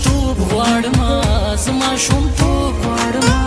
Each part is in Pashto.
توب غواړم زما شوم توب غواړم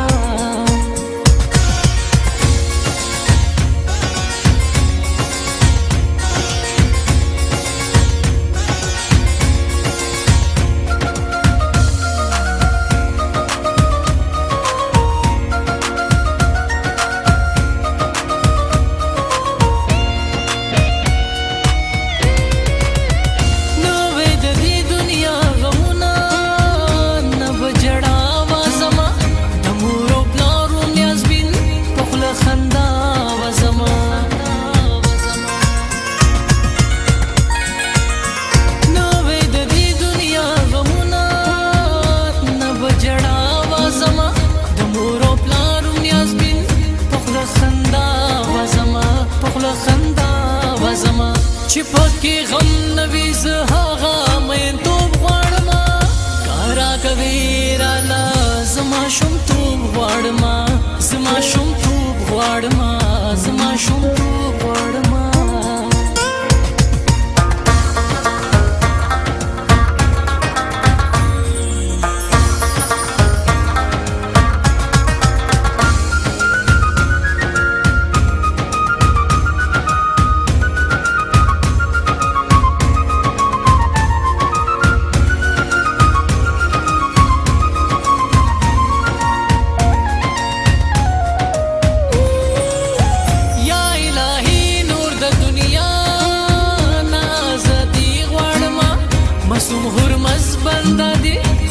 چې پکې غم نوي زه هغه مینتوب غواړم کارا کوي راله زما شومتوب غواړم زما شومتوب غواړم زما شومتوب غواړم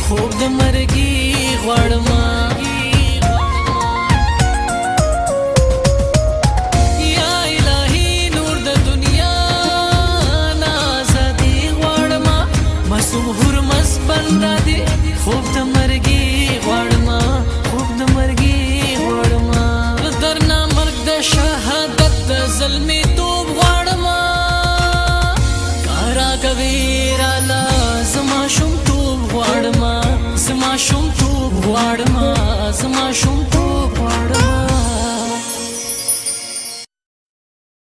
خوب د مرګي غواړم یا الهي نور د دنیا نازادي غواړم معصوم حرمس بندا دي خوب د مرګي غواړم خوب د مرګي غواړم درنا مرګ د شهادت د ظلمي توب غواړم کارا کوي رالا زما شومتوب غواړم زما شومتوب غواړم زما شومتوب غواړم